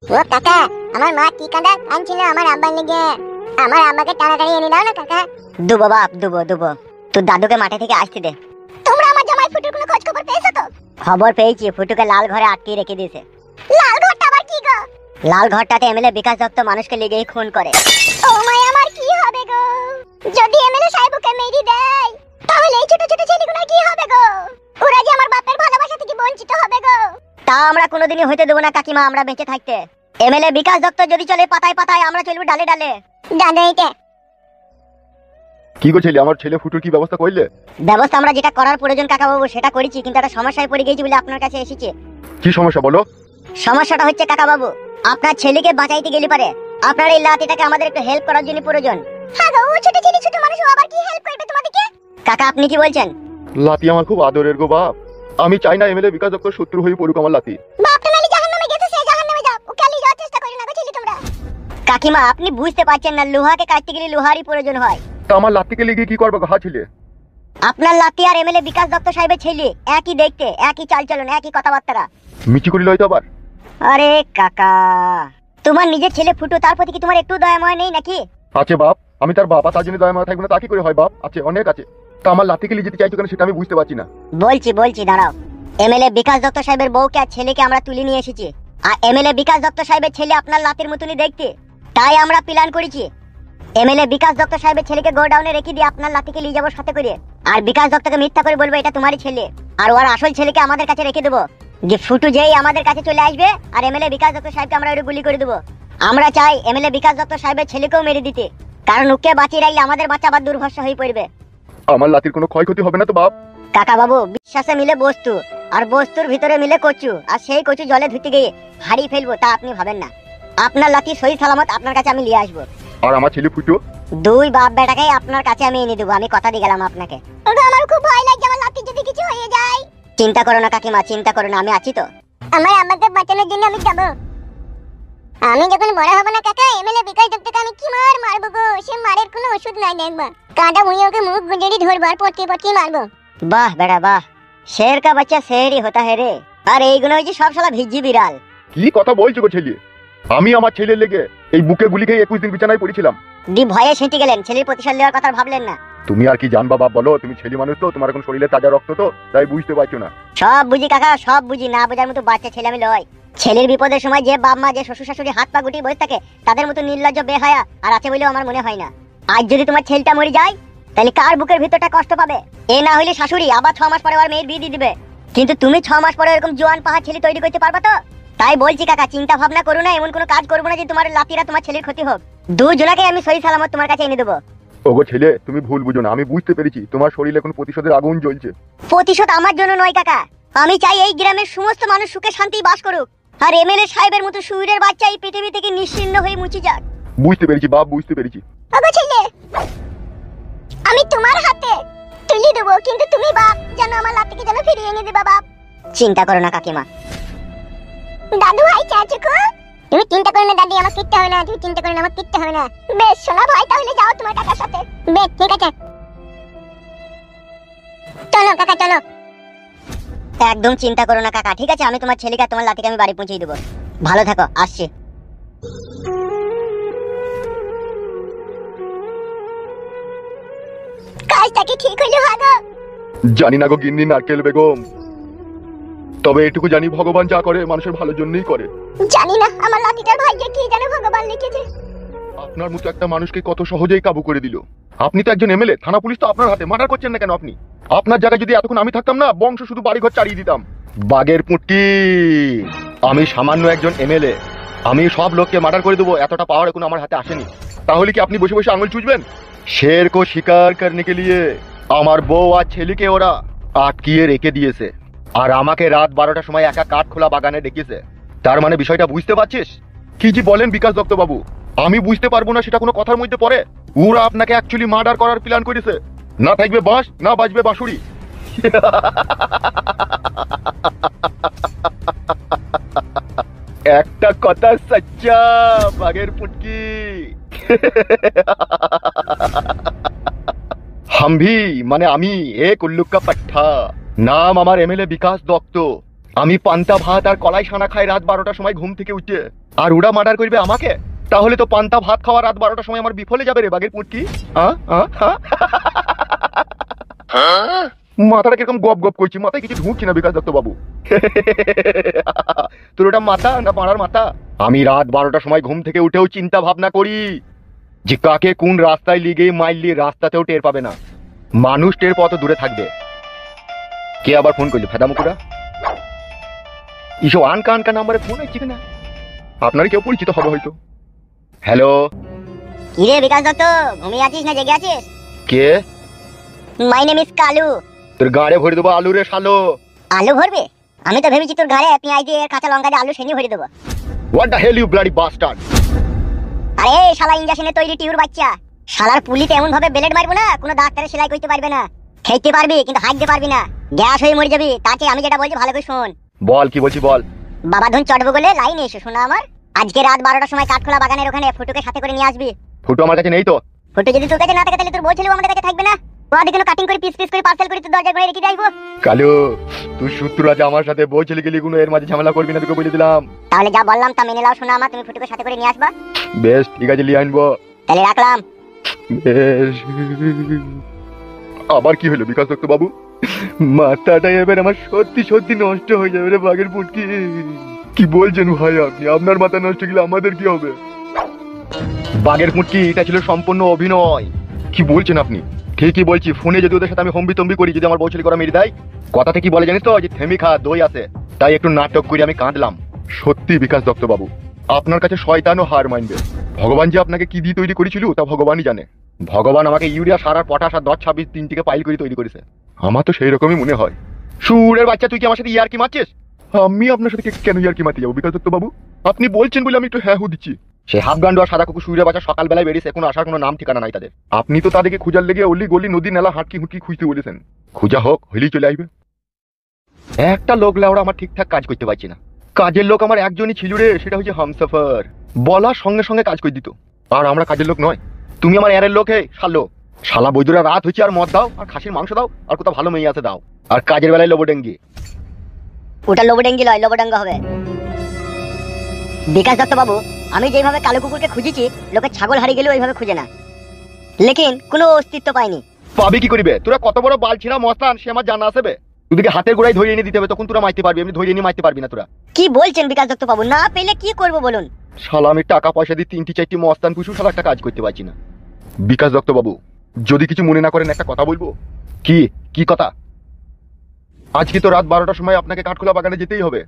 ও কাকা, আমার মা কি কাঁদা আনছিল আমার আব্বার লেগে। আমার আব্বাকে তাড়াতাড়ি এনে দাও না কাকা। দুবো বাপ, দুবো। তোর দাদুকে মাঠে থেকে আসতে দে। তোমরা আমার জামাই ফুটুর কোনো খোঁজ খবর পেয়েছো তো? খবর পেয়েছি, ফুটুকে লাল ঘরে আটকে রেখে দিয়েছে। লাল ঘরটা আবার কি গো? লাল ঘরটাতে এমএলএ বিকাশ দত্ত মানুষকে লেগেই খুন করে। ও মাই, আমার কি হবে গো? যদি এমএলএ সাহেবকে মেরে দেয় তাহলে এই ছোট ছোট ছেলেগুলোর কি হবে গো? ওরা যে আমার বাপের ভালোবাসা থেকে বঞ্চিত হবে গো। তা আমরা কোনোদিনই হইতে দেবো না কাকিমা, আমরা বেঁচে থাকতে। এমএলএ বিকাশ দত্ত যদি চলে পাতায় পাতায়, আমরা চলবো ডালে ডালে। দাদা এটা কি গো ছেলে, আমার ছেলে ফুটুর কি ব্যবস্থা করলে? ব্যবস্থা আমরা যেটা করার প্রয়োজন কাকা বাবু সেটা করেছি, কিন্তু একটা সমস্যায় পড়ে গেছি বলে আপনার কাছে এসেছি। কি সমস্যা বলো? সমস্যাটা হচ্ছে কাকা বাবু, আপনার ছেলেকে বাঁচাইতে গেলে পারে আপনার এই লাঠিটাকে আমাদের একটু হেল্প করার জন্য প্রয়োজন। হ্যাঁ গো, ও ছোট ছেলে ছোট মানুষ, ও আবার কি হেল্প করবে তোমাদেরকে? কাকা আপনি কি বলছেন? লাতি আমার খুব আদরের গো বাপ। আমি চাই না এমএলএ বিকাশ দত্ত শত্রু হয়ে পড়ুক আমার লাতি। বাপটা নালি জাহান্নামে গেছে, সে জাহান্নামে যাও। ও কালি যাওয়ার চেষ্টা করো না গো ছেলে তোমরা। কাকিমা আপনি বুঝতে পারছেন না, লোহাকে কাটতে গেলে লোহারই প্রয়োজন হয়। তা আমার লাতিকে লেগে কি করবে গো হা ছেলে? আপনার লাতি আর এমএলএ বিকাশ দত্ত সাহেবের ছেলে একই দেখতে, একই চালচলন, একই কথাবার্তা। মিচি করি লয় তো আবার। আরে কাকা, তোমার নিজের ছেলে ফুটু, তার প্রতি কি তোমার একটু দয়াময় নেই নাকি? আছে বাপ, আমি তার বাবা, তার জন্য দয়া মায়া থাকবে না তা কি করে হয় বাপ? আছে, অনেক আছে। তা আমার লাতিকে নিয়ে যেতে চাইছো কেন সেটা আমি বুঝতে পারছি না। বলছি দাঁড়াও। এমএলএ বিকাশ দত্ত সাহেবের বউকে আর ছেলেকে আমরা তুলে নিয়ে এসেছি, আর এমএলএ বিকাশ দত্ত সাহেবের ছেলে আপনার লাতির মতনই দেখতে। তাই আমরা প্ল্যান করেছি এমএলএ বিকাশ দত্ত সাহেবের ছেলেকে গোডাউনে রেখে দিয়ে আপনার লাতিকে নিয়ে যাবো সাথে করে, আর বিকাশ দত্তকে মিথ্যা করে বলবো এটা তোমারই ছেলে, আর ওর আসল ছেলেকে আমাদের কাছে রেখে দেবো। যে ফুটু যেই আমাদের কাছে চলে আসবে আর এমএলএ বিকাশ দত্ত সাহেবকে আমরা ওটা গুলি করে দেবো। আমরা চাই এমএলএ বিকাশ দত্ত সাহেবের ছেলেকেও মেরে দিতে, কারণ ওকে বাঁচিয়ে রাখলে আমাদের বাচ্চা আবার দুর্ভরসা হয়ে পড়বে। আমার লাতির কোনো ক্ষয়ক্ষতি হবে না তো বাপ? কাকা বাবু, বিশ্বাসে মিলে বস্তু, আর বস্তুর ভিতরে মিলে কচু, আর সেই কচু জলে ধুতে গিয়ে হারিয়ে ফেলবো তা আপনি ভাবেন না। আপনার লাঠি সহি সালামত আপনার কাছে আমি নিয়ে আসবো। আর আমার ছেলে ফুটু? দুই বাপ বেটাকে আপনার কাছে আমি এনে দেবো, আমি কথা দিয়ে গেলাম আপনাকে। ওগো, আমার খুব ভয় লাগে, আমার লাতি যদি কিছু হয়ে যায়। চিন্তা করো না কাকিমা, চিন্তা করো না, আমি আছি তো। আমার আব্বাকে বাঁচানোর জন্য আমি যাব। আমি যখন বড় হব না কাকা, এমএলএ বিকাশ দত্তকে আমি কি মারবো গো? সে মারের কোনো ওষুধ নাই দেখবা। কাঁটা মুই ওকে মুখ গুঁজেড়ি ধরবো আর পটকি মারবো। বাহ বেটা বাহ, শের কা বাচ্চা শেরই হতা হে রে। আর এইগুলো হচ্ছে সব শালা ভিজি বিড়াল। কি কথা বলছো গো ছেলে? আমি আমার ছেলের লেগে এই বুকে গুলি খেয়ে 21 দিন বিছানায় পড়েছিলাম। দি ভয়ে সেঁটে গেলেন, ছেলের প্রতিশোধ নেওয়ার কথা ভাবলেন না। তুমি আর কি জানবা বাপ বলো? তুমি ছেলে মানুষ তো, তোমার এখন শরীরে তাজা রক্ত তো, তাই বুঝতে পারছো না। সব বুঝি কাকা, সব বুঝি, না বোঝার মতো বাচ্চা ছেলে আমি লয়। ছেলের বিপদের সময় যে বাপ মা, যে শ্বশুর শাশুড়ি হাত পা গুটিয়ে বসে থাকে, তাদের মতো নির্লজ্জ বেহায়া আর আছে বলেও আমার মনে হয় না। আজ যদি তোমার ছেলেটা মরে যায় তাহলে কার বুকের ভিতরটা কষ্ট পাবে? এ না হইলে শাশুড়ি আবার 6 মাস পরে আর মেয়ের বিয়ে দিয়ে দিবে, কিন্তু তুমি 6 মাস পরে এরকম জোয়ান পাহাড় ছেলে তৈরি করতে পারবা তো? তাই বলছি কাকা, চিন্তা ভাবনা করো না, এমন কোনো কাজ করবো না যে তোমার লাতিরা তোমার ছেলের ক্ষতি হোক। দুজনাকে আমি সহি সালামত তোমার কাছে এনে দেবো। ওগো ছেলে, তুমি ভুল বুঝো না, আমি বুঝতে পেরেছি তোমার শরীরে এখন প্রতিশোধের আগুন জ্বলছে। প্রতিশোধ আমার জন্য নয় কাকা, আমি চাই এই গ্রামের সমস্ত মানুষ সুখে শান্তি বাস করুক, আর এমএলএ সাহেবের মতো সুরের বাচ্চা এই পৃথিবী থেকে নিশ্চিহ্ন হয়ে মুছে যাক। বুঝতে পেরেছি বাপ, বুঝতে পেরেছি। ওগো ছেলে, আমি তোমার হাতে তুলে দেবো, কিন্তু তুমি বাপ যেন আমার লাতিকে যেন ফিরিয়ে এনে দেবা বাপ। চিন্তা করো না কাকিমা। দাদু ভাই চাচু কো, তুমি চিন্তা করো না দাদি, আমার কিচ্ছু হবে না। তুমি চিন্তা করো না, আমার কিচ্ছু হবে না। বেশ সোনা ভাই, তাহলে যাও তোমার কাকার সাথে। বেশ ঠিক আছে, চলো কাকা চলো। একদম চিন্তা করো না কাকা, ঠিক আছে? আমি তোমার ছেলেকে আর তোমার লাতিকে আমি বাড়ি পৌঁছে দেবো। ভালো থাকো, আসছি। কাজটা কি ঠিক হইলো ভাগো? জানি না গো গিন্নি নারকেল বেগম, তবে এটুকু জানি ভগবান যা করে মানুষের ভালোর জন্যই করে। জানি না আমার লাতিটার ভাগ্যে কি জানে ভগবান লিখেছে। আপনার মতো একটা মানুষকে কত সহজেই কাবু করে দিল। আপনি তো একজন এমএলএ, থানা পুলিশ তো আপনার হাতে, মার্ডার করছেন না কেন আপনি? আপনার জায়গায় যদি এতক্ষণ আমি থাকতাম না, বংশ শুধু বাড়িঘর চালিয়ে দিতাম। বাগের পুঁটি, আমি সামান্য একজন এমএলএ, আমি সব লোককে মার্ডার করে দেবো, এতটা পাওয়ার এখন আমার হাতে আসেনি। তাহলে কি আপনি বসে বসে আঙুল চুষবেন? শের কো শিকার করনে কে লিয়ে আমার বউ আর ছেলেকে ওরা আটকিয়ে রেখে দিয়েছে, আর আমাকে রাত 12টার সময় একা কাঠ খোলা বাগানে ডেকেছে। তার মানে বিষয়টা বুঝতে পারছিস? কি জি বলেন বিকাশ দত্ত বাবু, আমি বুঝতে পারবো না সেটা কোনো কথার মধ্যে পড়ে? ওরা আপনাকে অ্যাকচুয়ালি মার্ডার করার প্ল্যান করেছে। না থাকবে বাঁশ, না বাজবে বাঁশুড়ি। একটা কথা সচ্চা বাঘের পুটকি। হামভি মানে আমি, এক উল্লুক কা পাঠা। নাম আমার এমএলএ বিকাশ দত্ত। আমি পান্তা ভাত আর কলাই সানা খাই রাত 12টার সময় ঘুম থেকে উঠে, আর ওরা মার্ডার করবে আমাকে? তাহলে তো পান্তা ভাত খাওয়া রাত 12টার সময় আমার বিফলে যাবে রে বাঘের পুটকি। মাথাটা কিরকম গপ গপ করছি, মাথায় কিছু ঢুকছি না বিকাশ দত্ত বাবু। তোর ওটা মাথা না পাড়ার মাথা? আমি রাত 12টার সময় ঘুম থেকে উঠেও চিন্তা ভাবনা করি যে কাকে কোন রাস্তায় লিগে মাইলি, রাস্তাতেও টের পাবে না, মানুষ টের পথ দূরে থাকবে। কে আবার ফোন করলি ফেদামুকুরা? এইসব আনকা আনকা নাম্বারে ফোন আসছে কিনা? আপনার কেউ পরিচিত হবে হয়তো। হ্যালো, কিরে বিকাশ দত্ত, ঘুমিয়ে আছিস না জেগে আছিস? কে? My name is Kalu. তোর গাড়ে ভরে দেবো আলু রে শালো। আলু ভরবে? আমি তো ভেবেছি তোর ঘরে পেঁয়াজ দিয়ে কাঁচা লঙ্কা দিয়ে আলু সেনি ভরে দেবো। What the hell you bloody bastard! আরে শালা ইঞ্জেকশনে তৈরি টিউর বাচ্চা, শালার পুলিতে এমন ভাবে ব্লেড মারবো না কোনো ডাক্তারে সেলাই করতে পারবে না। খেতে পারবি কিন্তু হাঁটতে পারবি না, গ্যাস হয়ে মরে যাবি। তাতে আমি যেটা বলছি ভালো করে শোন। বল, কি বলছি বল। বাবা ধন চটবো বলে লাইনে এসো শোনা আমার। আজকে রাত 12টার সময় কাঠখোলা বাগানের ওখানে ফুটুকে সাথে করে নিয়ে আসবি। ফুটো আমার কাছে নেই তো। ফুটু যদি তোর কাছে না থাকে তাহলে তোর বউ ছেলেও আমাদের কাছে থাকবে না। ওরা দেখে কাটিং করে পিস পিস করে পার্সেল করে তোর দরজায় ঘরে রেখে যাইবো। কালু, তুই শত্রু আছে আমার সাথে, বউ ছেলে গেলি কোনো এর মাঝে ঝামেলা করবি না, তোকে বলে দিলাম। তাহলে যা বললাম তা মেনে নাও শোনা আমার, তুমি ফুটুকে সাথে করে নিয়ে আসবা। বেশ ঠিক আছে, লিয়ে আনবো। তাহলে রাখলাম। বেশ। আবার কি হলো বিকাশ দত্ত বাবু? মাথাটা এবার আমার সত্যি সত্যি নষ্ট হয়ে যাবে রে বাঘের পুটকি। কি বলছেন ভাই আপনি? আপনার মাথা নষ্ট গেলে আমাদের কি হবে? বাঘের পুটকি, এটা ছিল সম্পূর্ণ অভিনয়। কি বলছেন আপনি? ঠিকই বলছি, ফোনে যদি ওদের সাথে আমি হম্বি তম্বি করি, যদি আমার বউ ছেলে করা মেরে দেয়, কথাতে কি বলে জানিস তো, যে থেমি খা দই আছে, তাই একটু নাটক করে আমি কাঁদলাম। সত্যি বিকাশ দত্ত বাবু, আপনার কাছে শয়তানও হার মানবে। ভগবান যে আপনাকে কি দিয়ে তৈরি করেছিল তা ভগবানই জানে। ভগবান আমাকে ইউরিয়া, সার আর পটাশ আর 10-26 তিনটিকে পাইল করে তৈরি করেছে। আমার তো সেই রকমই মনে হয়। সুরের বাচ্চা, তুই কি আমার সাথে ইয়ার কি মারছিস? আমি আপনার সাথে কেন ইয়ার কি মারতে যাবো বিকাশ দত্ত বাবু? আপনি বলছেন বলে আমি একটু হ্যাঁ হু দিচ্ছি। সে হাফগান্ডু আর সাদা কুকুর সুরের বাচ্চা সকালবেলায় বেরিয়েছে, এখন আসার কোনো নাম ঠিকানা নাই তাদের। আপনি তো তাদেরকে খুঁজার লেগে অলি গলি নদী নালা হাঁটকি হুটকি খুঁজতে বলেছেন। খুঁজা হোক, হইলেই চলে আসবে। একটা লোক লাউড়া আমার ঠিকঠাক কাজ করতে পারছি না। কাজের লোক আমার একজনই ছিল রে, সেটা হচ্ছে হামসফার। বলার সঙ্গে সঙ্গে কাজ করে দিত। আর আমরা কাজের লোক নয়। তুমি আমার এর লোক হে শালো। শালা বৈদুরা রাত হচ্ছে আর মদ দাও আর খাসির মাংস দাও আর কোথাও ভালো মেয়ে আছে দাও, আর কাজের বেলায় লোবডেঙ্গি। ওটা লোবডেঙ্গি লয়, লোবডাঙ্গা হবে। বিকাশ দত্ত বাবু, আমি যেভাবে কালো কুকুরকে খুঁজেছি, লোকে ছাগল হারিয়ে গেলেও ওইভাবে খুঁজে না, লেকিন কোনো অস্তিত্ব পাইনি। পাবি কি করিবে? তোরা কত বড় বালছিনা মস্তান সে আমার জানা আসবে। তোদেরকে হাতের গোড়ায় ধরে এনে দিতে হবে, তখন তোরা মারতে পারবি, এমনি ধরে এনে মারতে পারবি না তোরা। কি বলছেন বিকাশ দত্ত বাবু? না পেলে কি করব বলুন? শালা আমি টাকা পয়সা দিয়ে 3-4টি মস্তান পুষু, শালা একটা কাজ করতে পারছি না। বিকাশ দত্ত বাবু, যদি কিছু মনে না করেন একটা কথা বলবো। কি কি কথা? আজকে তো রাত 12টার সময় আপনাকে কাঠখোলা বাগানে যেতেই হবে,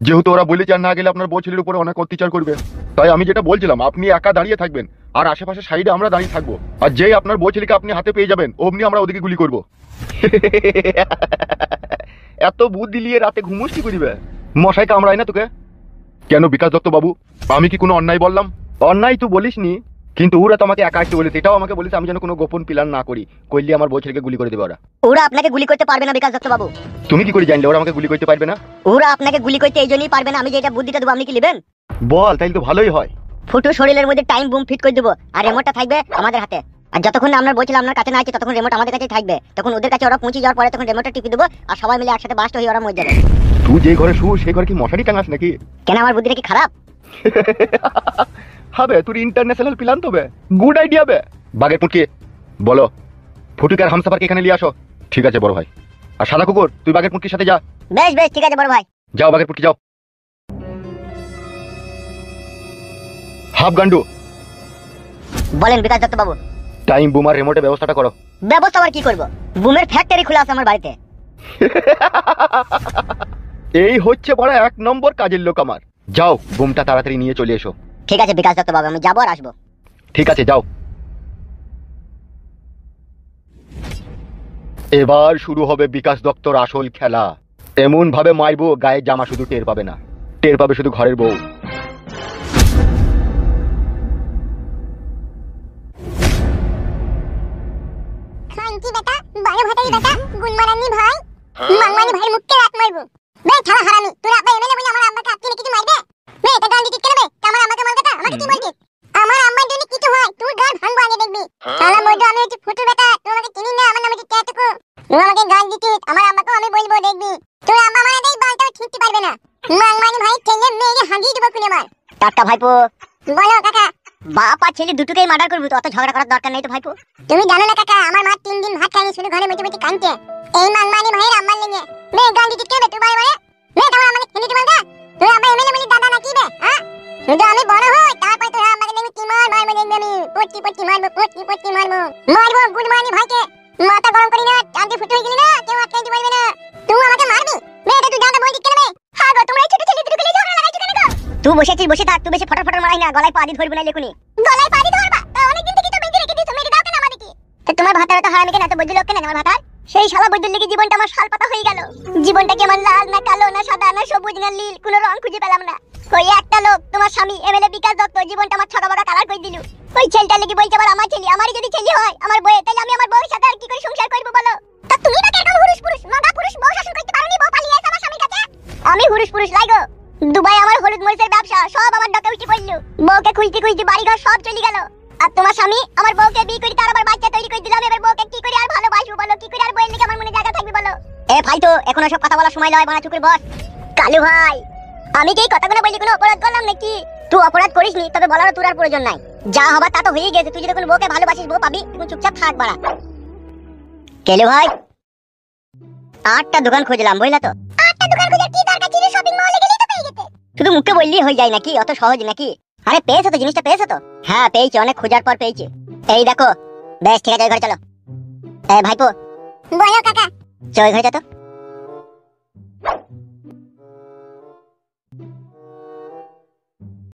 যেহেতু ওরা বলেছে আর না গেলে আপনার বউ ছেলের উপরে অনেক অত্যাচার করবে। তাই আমি যেটা বলছিলাম, আপনি একা দাঁড়িয়ে থাকবেন আর আশেপাশে সাইডে আমরা দাঁড়িয়ে থাকবো, আর যেই আপনার বউ ছেলেকে আপনি হাতে পেয়ে যাবেন অমনি আমরা ওদিকে গুলি করবো। এত বুদ্ধি নিয়ে রাতে ঘুমোস কি করিবে? মশাই কামড়ায় না তোকে? কেন বিকাশ দত্ত বাবু, আমি কি কোনো অন্যায় বললাম? অন্যায় তুই বলিসনি, কিন্তু ওরা তো আমাকে একা আসতে বলেছে, এটাও আমাকে বলেছে আমি যেন কোনো গোপন প্ল্যান না করি, করলে আমার বউ ছেলেকে গুলি করে দেবে ওরা। ওরা আপনাকে গুলি করতে পারবে না বিকাশ দত্ত বাবু। তুমি কি করে জানলে ওরা আমাকে গুলি করতে পারবে না? ওরা আপনাকে গুলি করতে এই জন্যই পারবে না, আমি যেটা বুদ্ধিটা দেবো আপনি কি নেবেন? বল, তাইলে তো ভালোই হয়। ফুটু শরীরের মধ্যে টাইম বুম ফিট করে দেবো, আর রিমোটটা থাকবে আমাদের হাতে। আর যতক্ষণ না আমরা বলছিলাম আপনার কাছে না আছে, ততক্ষণ রিমোট আমাদের কাছেই থাকবে। তখন ওদের কাছে ওরা পৌঁছে যাওয়ার পরে তখন রিমোটটা টিপে দেবো, আর সবাই মিলে একসাথে বাস্ট হয়ে ওরা মরে যাবে। তুই যে ঘরে শু সেই ঘরে কি মশারি টাঙাস নাকি? কেন আমার বুদ্ধিটা কি খারাপ? হবে, তোর ইন্টারন্যাশনাল প্ল্যান তো বে, গুড আইডিয়া বে। বাগের পুটকি বলো, ফুটুকে আর হামসাফারকে এখানে নিয়ে আসো। ঠিক আছে বড় ভাই। আর সাদা কুকুর, তুই বাগের পুটকির সাথে যা। বেশ বেশ ঠিক আছে বড় ভাই। যাও বাগের পুটকি যাও। হাফ গান্ডু, বলেন বিকাশ দত্ত বাবু। টাইম বুমার রিমোটের ব্যবস্থাটা করো। ব্যবস্থা আবার কি করবো? বুমের ফ্যাক্টরি খোলা আছে আমার বাড়িতে। এই হচ্ছে বড় 1 নম্বর কাজের লোক আমার। যাও বুমটা তাড়াতাড়ি নিয়ে চলে এসো। ঠিক আছে বিকাশ দত্ত বাবু, আমি যাবো আর আসবো। ঠিক আছে যাও। এবার শুরু হবে বিকাশ দত্তর আসল খেলা। এমন ভাবে মারবো গায়ের জামা শুধু টের পাবে না, টের পাবে শুধু ঘরের বউ। খানকি বেটা, বারো ভাতারি বেটা, গুনমারানি ভাই, মাংমানি ভাইয়ের মুখকে রাত মারবো। বে থালা হারামি, তোরা আব্বা এমএলএ বলে আমার আম্মাকে আপনি কিছু মারবে? বে এটা গান দিতে কেন বে? আমার আম্মাকে মার কথা, আমাকে কি বলছিস? আমার আম্মার যদি কিছু হয় তোর গাল ভাঙবো আগে দেখবি। শালা মইদো, আমি হচ্ছে ফুটু বেটা, তুই আমাকে চিনিস না, আমার নাম হচ্ছে ট্যাটুকু। তুই আমাকে গাল দিতিস, আমার আম্মাকেও আমি বলবো দেখবি। তোর আম্মা মারা দেই বালটাও ঠিক ভাইপো। বলো কাকা। বাপ আর ছেলে দুটোকেই মার্ডার করবো তো, অত ঝগড়া করার দরকার নেই তো ভাইপো। তুমি জানো না কাকা, আমার মা 3 দিন ভাত খায়নি, শুধু ঘরে বসে বসে কাঁদছে। এই মাংমানি ভাইয়ের আমার লেগে মে গান্ধী কি কেবে তোমার মানে মে তোমার আমাকে হিন্দি তোমার দা তুই আমার এমএলএ বলি দাদা নাকি বে? হ্যাঁ, শুধু আমি বড় হই তারপর তো আমাকে দেখবি কি মারবো দেখবি, আমি পট্টি মারবো মারবো গুড মর্নিং ভাইকে। মাথা গরম করি না, চাঁদে ফুটে হয়ে গেলি না, কেউ আটকাইতে পারবে না। তুই আমাকে মারবি মেয়েটা, তুই দাদা বলছিস কেন বে? হ্যাঁ গো, তোমরা এই ছোট ছেলে দুটোকে নিয়ে ঝগড়া লাগাইছো কেন গো? তুই বসেছিস, বসে থাক, তুই বেশি ফটাফট মারাই না, গলায় পা দিয়ে ধরবি না লেখুনি। গলায় পা দিয়ে ধরবা? তা অনেকদিন থেকে তো বেঁধে রেখে দিয়েছো, মেরে দাও কেন আমাদেরকে? তো তোমার ভাতারে তো হারামি কেন, এত বৈদ্য লোক কেন আমার ভাতার? সেই শালা বৈদ্যুর লেগে জীবনটা আমার শাল পাতা হয়ে গেল। জীবনটা কি আমার লাল না কালো না সাদা না সবুজ না নীল, কোনো রং খুঁজে পেলাম না। ওই একটা লোক তোমার স্বামী এমএলএ বিকাশ দত্ত জীবনটা আমার ছকাবাকা কালার করে দিল। ওই ছেলেটা লেগে বলছে আবার আমার ছেলে, আমারই যদি ছেলে হয় আমার বউ, তাহলে আমি আমার বউয়ের সাথে আর কি করে সংসার করব বলো? তা তুমি না কেন পুরুষ নগা পুরুষ বউ শাসন করতে পারোনি, বউ পালিয়ে এসে আমার স্বামীর কাছে? আমি হুরুস লাগো। দুবাই আমার হলুদ মরিচের ব্যবসা সব আমার ডকে উঠে পড়লো। বউকে খুঁজতে বাড়ি ঘর সব চলে গেল। আর তোমার স্বামী আমার বউকে বিয়ে করে তার আবার বাচ্চা তৈরি করে দিলাম। এবার বউকে কি করে আর ভালোবাসবো বলো? কি করে আর বউয়ের লেগে আমার মনে জায়গা থাকবে বলো? এ ভাই, তো এখন সব কথা বলার সময় লয়, বানা চুকুর বস। কালু ভাই, আমি কি এই কথাগুলো বলি কোনো অপরাধ করলাম নাকি? তুই অপরাধ করিসনি, তবে বলারও তোর আর প্রয়োজন নাই। যা হবার তা তো হয়ে গেছে। তুই যদি কোনো বউকে ভালোবাসিস বউ পাবি, তুই চুপচাপ থাক বাড়া। কেলু ভাই, 8টা দোকান খুঁজলাম বুঝলা তো। 8টা দোকান খুঁজে কি দরকার ছিল? শপিং মলে গেলেই তো পেয়ে যেতে। শুধু মুখে বললেই হয়ে যায় নাকি? অত সহজ নাকি? আরে পেয়েছো তো, জিনিসটা পেয়েছো তো? হ্যাঁ পেয়েছি, অনেক খোঁজার পর পেয়েছি। এই দেখো। বেশ ঠিক আছে, ঘরে চলো। ভাইপো বলো কাকা। চল ঘরে যা তো।